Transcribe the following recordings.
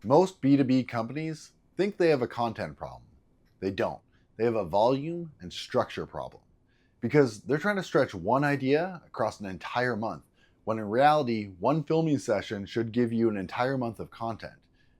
Most B2B companies think they have a content problem. They don't. They have a volume and structure problem because they're trying to stretch one idea across an entire month, when in reality, one filming session should give you an entire month of content.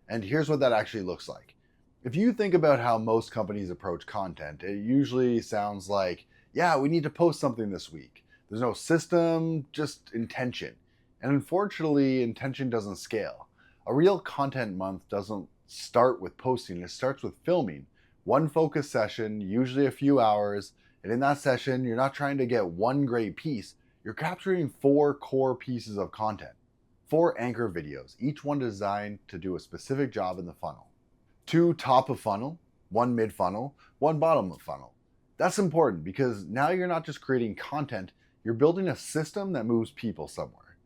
And here's what that actually looks like. If you think about how most companies approach content, it usually sounds like, yeah, we need to post something this week. There's no system, just intention. And unfortunately, intention doesn't scale. A real content month doesn't start with posting, it starts with filming. One focus session, usually a few hours, and in that session, you're not trying to get one great piece, you're capturing four core pieces of content. Four anchor videos, each one designed to do a specific job in the funnel. Two top of funnel, one mid funnel, one bottom of funnel. That's important because now you're not just creating content, you're building a system that moves people somewhere.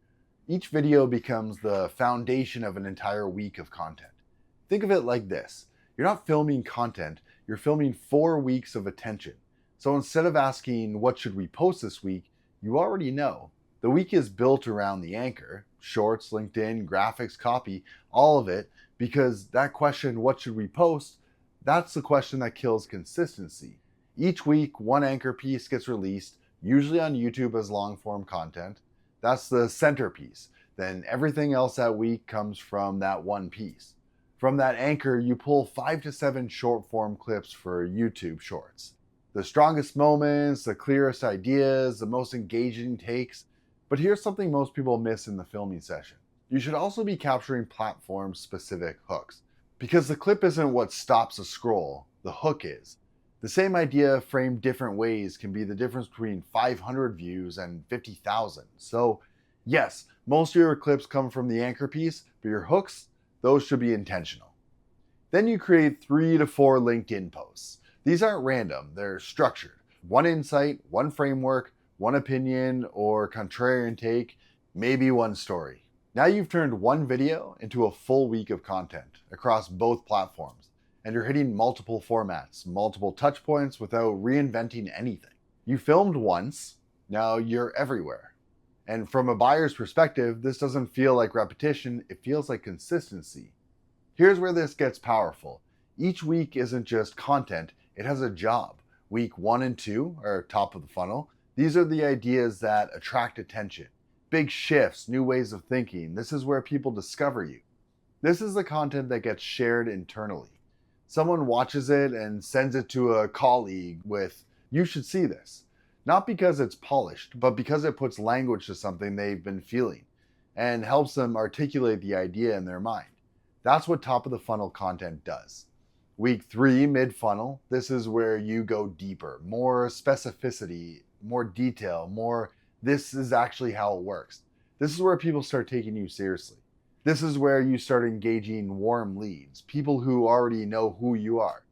Each video becomes the foundation of an entire week of content. Think of it like this. You're not filming content, you're filming 4 weeks of attention. So instead of asking, what should we post this week? You already know. The week is built around the anchor, shorts, LinkedIn, graphics, copy, all of it, because that question, what should we post? That's the question that kills consistency. Each week, one anchor piece gets released, usually on YouTube as long form content. That's the centerpiece. Then everything else that week comes from that one piece. From that anchor, you pull 5 to 7 short form clips for YouTube shorts. The strongest moments, the clearest ideas, the most engaging takes. But here's something most people miss in the filming session. You should also be capturing platform-specific hooks, because the clip isn't what stops a scroll, the hook is. The same idea framed different ways can be the difference between 500 views and 50,000. So yes, most of your clips come from the anchor piece, but your hooks, those should be intentional. Then you create 3 to 4 LinkedIn posts. These aren't random, they're structured. One insight, one framework, one opinion or contrarian take, maybe one story. Now you've turned one video into a full week of content across both platforms, and you're hitting multiple formats, multiple touch points without reinventing anything. You filmed once, now you're everywhere. And from a buyer's perspective, this doesn't feel like repetition, it feels like consistency. Here's where this gets powerful. Each week isn't just content, it has a job. Week 1 and 2 are top of the funnel. These are the ideas that attract attention. Big shifts, new ways of thinking. This is where people discover you. This is the content that gets shared internally. Someone watches it and sends it to a colleague with, you should see this. Not because it's polished, but because it puts language to something they've been feeling and helps them articulate the idea in their mind. That's what top of the funnel content does. Week 3, mid funnel, this is where you go deeper, more specificity, more detail, more this is actually how it works. This is where people start taking you seriously. This is where you start engaging warm leads, people who already know who you are.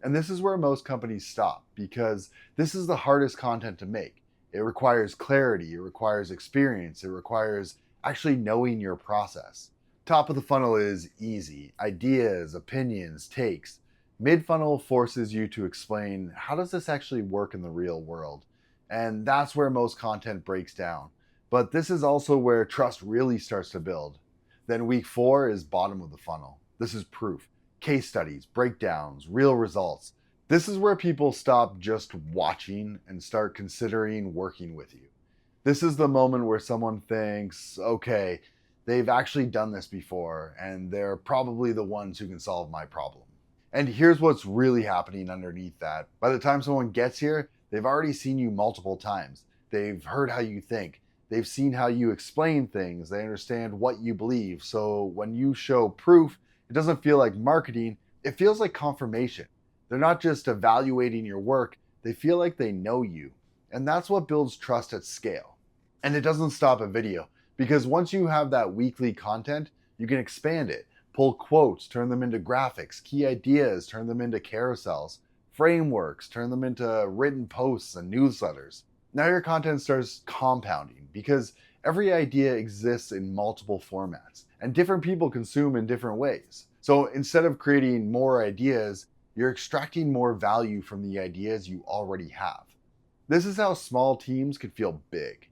And this is where most companies stop because this is the hardest content to make. It requires clarity, it requires experience, it requires actually knowing your process. Top of the funnel is easy, ideas, opinions, takes. Mid-funnel forces you to explain, how does this actually work in the real world? And that's where most content breaks down. But this is also where trust really starts to build. Then week 4 is bottom of the funnel. This is proof. Case studies, breakdowns, real results. This is where people stop just watching and start considering working with you. This is the moment where someone thinks, okay, they've actually done this before, and they're probably the ones who can solve my problem. And here's what's really happening underneath that. By the time someone gets here, they've already seen you multiple times. They've heard how you think. They've seen how you explain things. They understand what you believe. So when you show proof, it doesn't feel like marketing. It feels like confirmation. They're not just evaluating your work. They feel like they know you. And that's what builds trust at scale. And it doesn't stop at video, because once you have that weekly content, you can expand it. Pull quotes, turn them into graphics, key ideas, turn them into carousels, frameworks, turn them into written posts and newsletters. Now your content starts compounding because every idea exists in multiple formats and different people consume in different ways. So instead of creating more ideas, you're extracting more value from the ideas you already have. This is how small teams could feel big.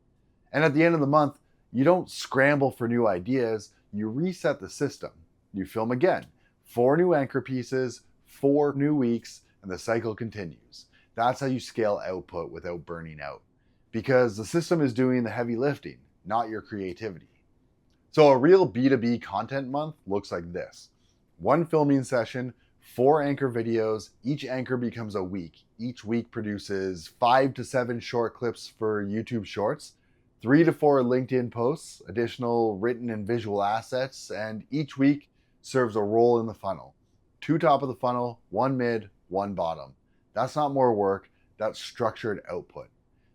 And at the end of the month, you don't scramble for new ideas, you reset the system. you film again. 4 new anchor pieces, 4 new weeks, and the cycle continues. That's how you scale output without burning out. Because the system is doing the heavy lifting, not your creativity. So a real B2B content month looks like this. 1 filming session, 4 anchor videos, each anchor becomes a week. Each week produces 5 to 7 short clips for YouTube Shorts, 3 to 4 LinkedIn posts, additional written and visual assets, and each week serves a role in the funnel. 2 top of the funnel, 1 mid, 1 bottom. That's not more work, that's structured output.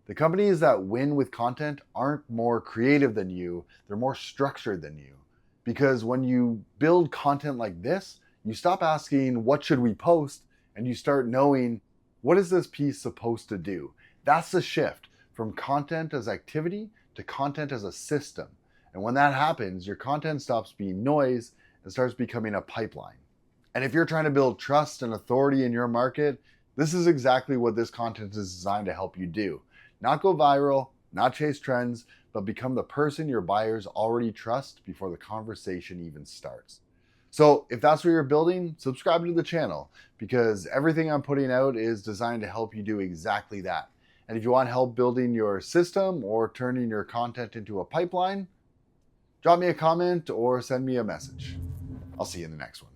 The companies that win with content aren't more creative than you, they're more structured than you. Because when you build content like this, you stop asking, what should we post? And you start knowing, what is this piece supposed to do? That's the shift from content as activity to content as a system. And when that happens, your content stops being noise and starts becoming a pipeline. And if you're trying to build trust and authority in your market, this is exactly what this content is designed to help you do. Not go viral, not chase trends, but become the person your buyers already trust before the conversation even starts. So if that's what you're building, subscribe to the channel because everything I'm putting out is designed to help you do exactly that. And if you want help building your system or turning your content into a pipeline, drop me a comment or send me a message. I'll see you in the next one.